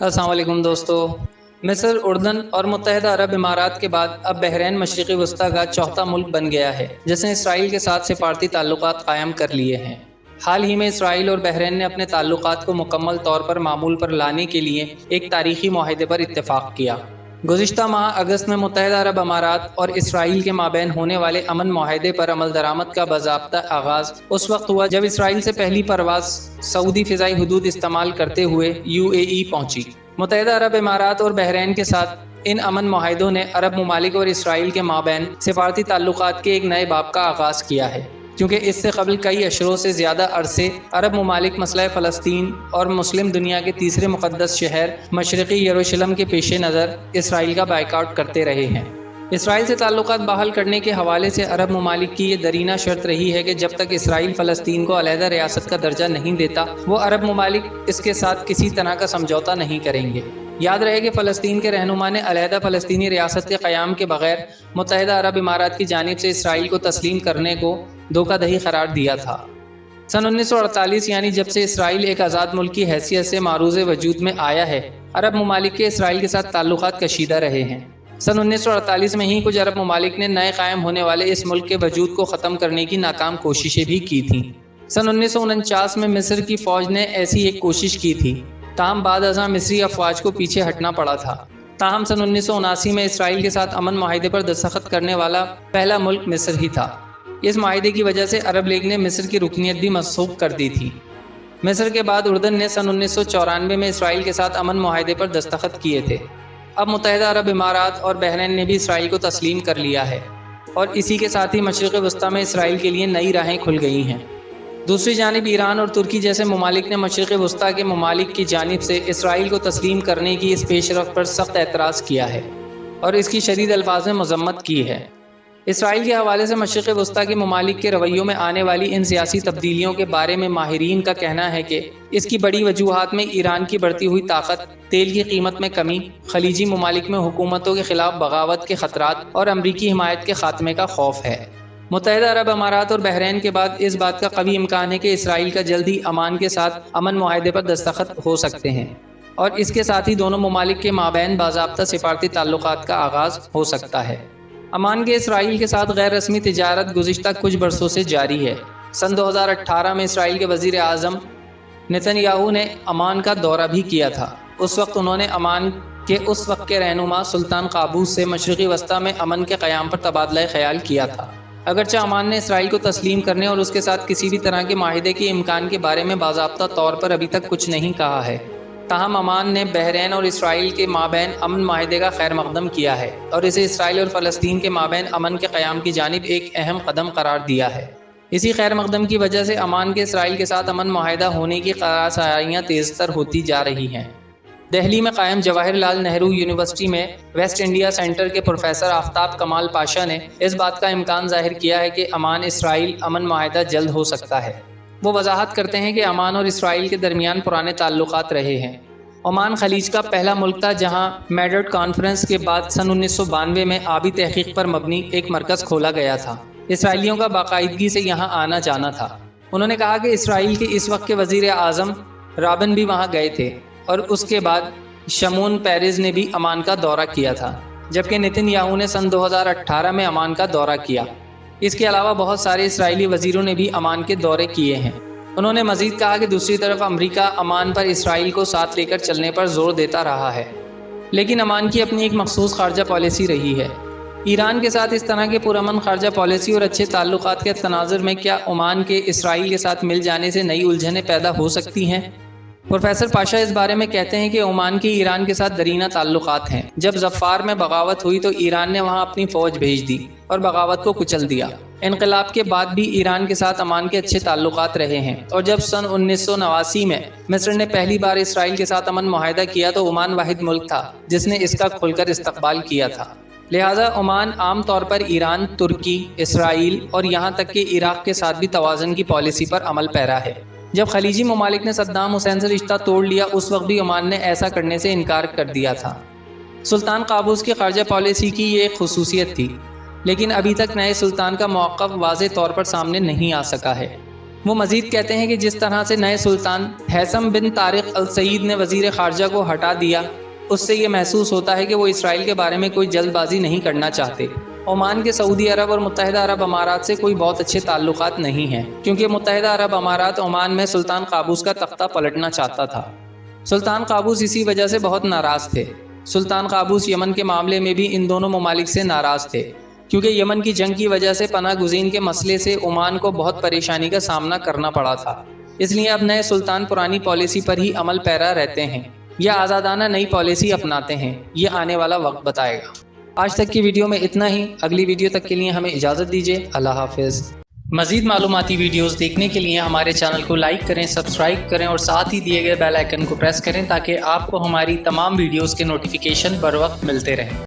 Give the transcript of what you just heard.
السلام علیکم دوستو۔ مصر، اردن اور متحدہ عرب امارات کے بعد اب بحرین مشرقی وسطیٰ کا چوتھا ملک بن گیا ہے جس نے اسرائیل کے ساتھ سفارتی تعلقات قائم کر لیے ہیں۔ حال ہی میں اسرائیل اور بحرین نے اپنے تعلقات کو مکمل طور پر معمول پر لانے کے لیے ایک تاریخی معاہدے پر اتفاق کیا۔ گزشتہ ماہ اگست میں متحدہ عرب امارات اور اسرائیل کے مابین ہونے والے امن معاہدے پر عمل درآمد کا باضابطہ آغاز اس وقت ہوا جب اسرائیل سے پہلی پرواز سعودی فضائی حدود استعمال کرتے ہوئے UAE پہنچی۔ متحدہ عرب امارات اور بحرین کے ساتھ ان امن معاہدوں نے عرب ممالک اور اسرائیل کے مابین سفارتی تعلقات کے ایک نئے باب کا آغاز کیا ہے، کیونکہ اس سے قبل کئی اشروں سے زیادہ عرصے عرب ممالک مسئلہ فلسطین اور مسلم دنیا کے تیسرے مقدس شہر مشرقی یروشلم کے پیش نظر اسرائیل کا بائیکاٹ کرتے رہے ہیں۔ اسرائیل سے تعلقات بحال کرنے کے حوالے سے عرب ممالک کی یہ درینہ شرط رہی ہے کہ جب تک اسرائیل فلسطین کو علیحدہ ریاست کا درجہ نہیں دیتا، وہ عرب ممالک اس کے ساتھ کسی طرح کا سمجھوتا نہیں کریں گے۔ یاد رہے کہ فلسطین کے رہنما نے علیحدہ فلسطینی ریاست کے قیام کے بغیر متحدہ عرب امارات کی جانب سے اسرائیل کو تسلیم کرنے کو دھوکہ دہی قرار دیا تھا۔ سن 1948 یعنی جب سے اسرائیل ایک آزاد ملک کی حیثیت سے معروض وجود میں آیا ہے، عرب ممالک کے اسرائیل کے ساتھ تعلقات کشیدہ رہے ہیں۔ سن 1948 میں ہی کچھ عرب ممالک نے نئے قائم ہونے والے اس ملک کے وجود کو ختم کرنے کی ناکام کوششیں بھی کی تھیں۔ سن 1949 میں مصر کی فوج نے ایسی ایک کوشش کی تھی، تاہم بعد ازاں مصری افواج کو پیچھے ہٹنا پڑا تھا۔ تاہم سن 1979 میں اسرائیل کے ساتھ امن معاہدے پر دستخط کرنے والا پہلا ملک مصر ہی تھا۔ اس معاہدے کی وجہ سے عرب لیگ نے مصر کی رکنیت بھی منسوخ کر دی تھی۔ مصر کے بعد اردن نے سن 1994 میں اسرائیل کے ساتھ امن معاہدے پر دستخط کیے تھے۔ اب متحدہ عرب امارات اور بحرین نے بھی اسرائیل کو تسلیم کر لیا ہے، اور اسی کے ساتھ ہی مشرق وسطیٰ میں اسرائیل کے لیے نئی راہیں کھل گئی ہیں۔ دوسری جانب ایران اور ترکی جیسے ممالک نے مشرق وسطیٰ کے ممالک کی جانب سے اسرائیل کو تسلیم کرنے کی اس پیش رفت پر سخت اعتراض کیا ہے اور اس کی شدید الفاظ میں مذمت کی ہے۔ اسرائیل کے حوالے سے مشرق وسطیٰ کے ممالک کے رویوں میں آنے والی ان سیاسی تبدیلیوں کے بارے میں ماہرین کا کہنا ہے کہ اس کی بڑی وجوہات میں ایران کی بڑھتی ہوئی طاقت، تیل کی قیمت میں کمی، خلیجی ممالک میں حکومتوں کے خلاف بغاوت کے خطرات اور امریکی حمایت کے خاتمے کا خوف ہے۔ متحدہ عرب امارات اور بحرین کے بعد اس بات کا قوی امکان ہے کہ اسرائیل کا جلد ہی عمان کے ساتھ امن معاہدے پر دستخط ہو سکتے ہیں، اور اس کے ساتھ ہی دونوں ممالک کے مابین باضابطہ سفارتی تعلقات کا آغاز ہو سکتا ہے۔ عمان کے اسرائیل کے ساتھ غیر رسمی تجارت گزشتہ کچھ برسوں سے جاری ہے۔ سن 2018 میں اسرائیل کے وزیر اعظم نتن یاہو نے عمان کا دورہ بھی کیا تھا۔ اس وقت انہوں نے عمان کے اس وقت کے رہنما سلطان قابوس سے مشرقی وسطیٰ میں امن کے قیام پر تبادلہ خیال کیا تھا۔ اگرچہ عمان نے اسرائیل کو تسلیم کرنے اور اس کے ساتھ کسی بھی طرح کے معاہدے کے امکان کے بارے میں باضابطہ طور پر ابھی تک کچھ نہیں کہا ہے، تاہم عمان نے بحرین اور اسرائیل کے مابین امن معاہدے کا خیر مقدم کیا ہے اور اسے اسرائیل اور فلسطین کے مابین امن کے قیام کی جانب ایک اہم قدم قرار دیا ہے۔ اسی خیر مقدم کی وجہ سے عمان کے اسرائیل کے ساتھ امن معاہدہ ہونے کی قرارسازیاں تیز تر ہوتی جا رہی ہیں۔ دہلی میں قائم جواہر لال نہرو یونیورسٹی میں ویسٹ انڈیا سینٹر کے پروفیسر آفتاب کمال پاشا نے اس بات کا امکان ظاہر کیا ہے کہ عمان اسرائیل امن معاہدہ جلد ہو سکتا ہے۔ وہ وضاحت کرتے ہیں کہ عمان اور اسرائیل کے درمیان پرانے تعلقات رہے ہیں۔ عمان خلیج کا پہلا ملک تھا جہاں میڈرڈ کانفرنس کے بعد سن 1992 میں آبی تحقیق پر مبنی ایک مرکز کھولا گیا تھا۔ اسرائیلیوں کا باقاعدگی سے یہاں آنا جانا تھا۔ انہوں نے کہا کہ اسرائیل کے اس وقت کے وزیر اعظم رابن بھی وہاں گئے تھے، اور اس کے بعد شمون پیرز نے بھی عمان کا دورہ کیا تھا، جبکہ نتن یاہو نے سن 2018 میں عمان کا دورہ کیا۔ اس کے علاوہ بہت سارے اسرائیلی وزیروں نے بھی عمان کے دورے کیے ہیں۔ انہوں نے مزید کہا کہ دوسری طرف امریکہ عمان پر اسرائیل کو ساتھ لے کر چلنے پر زور دیتا رہا ہے، لیکن عمان کی اپنی ایک مخصوص خارجہ پالیسی رہی ہے۔ ایران کے ساتھ اس طرح کے پرامن خارجہ پالیسی اور اچھے تعلقات کے تناظر میں کیا عمان کے اسرائیل کے ساتھ مل جانے سے نئی الجھنیں پیدا ہو سکتی ہیں؟ پروفیسر پاشا اس بارے میں کہتے ہیں کہ عمان کے ایران کے ساتھ درینہ تعلقات ہیں۔ جب ظفار میں بغاوت ہوئی تو ایران نے وہاں اپنی فوج بھیج دی اور بغاوت کو کچل دیا۔ انقلاب کے بعد بھی ایران کے ساتھ عمان کے اچھے تعلقات رہے ہیں، اور جب سن 1989 میں مصر نے پہلی بار اسرائیل کے ساتھ امن معاہدہ کیا تو عمان واحد ملک تھا جس نے اس کا کھل کر استقبال کیا تھا۔ لہٰذا عمان عام طور پر ایران، ترکی، اسرائیل اور یہاں تک کہ عراق کے ساتھ بھی توازن کی پالیسی پر عمل پیرا ہے۔ جب خلیجی ممالک نے صدام حسین سے رشتہ توڑ لیا اس وقت بھی عمان نے ایسا کرنے سے انکار کر دیا تھا۔ سلطان قابوس کی خارجہ پالیسی کی یہ ایک خصوصیت تھی، لیکن ابھی تک نئے سلطان کا موقف واضح طور پر سامنے نہیں آ سکا ہے۔ وہ مزید کہتے ہیں کہ جس طرح سے نئے سلطان ہیثم بن طارق السعید نے وزیر خارجہ کو ہٹا دیا، اس سے یہ محسوس ہوتا ہے کہ وہ اسرائیل کے بارے میں کوئی جلد بازی نہیں کرنا چاہتے۔ عمان کے سعودی عرب اور متحدہ عرب امارات سے کوئی بہت اچھے تعلقات نہیں ہیں، کیونکہ متحدہ عرب امارات عمان میں سلطان قابوس کا تختہ پلٹنا چاہتا تھا۔ سلطان قابوس اسی وجہ سے بہت ناراض تھے۔ سلطان قابوس یمن کے معاملے میں بھی ان دونوں ممالک سے ناراض تھے، کیونکہ یمن کی جنگ کی وجہ سے پناہ گزین کے مسئلے سے عمان کو بہت پریشانی کا سامنا کرنا پڑا تھا۔ اس لیے اب نئے سلطان پرانی پالیسی پر ہی عمل پیرا رہتے ہیں یا آزادانہ نئی پالیسی اپناتے ہیں، یہ آنے والا وقت بتائے گا۔ آج تک کی ویڈیو میں اتنا ہی، اگلی ویڈیو تک کے لیے ہمیں اجازت دیجیے۔ اللہ حافظ۔ مزید معلوماتی ویڈیوز دیکھنے کے لیے ہمارے چینل کو لائک کریں، سبسکرائب کریں اور ساتھ ہی دیے گئے بیل آئیکن کو پریس کریں تاکہ آپ کو ہماری تمام ویڈیوز کے نوٹیفیکیشن بر وقت ملتے رہیں۔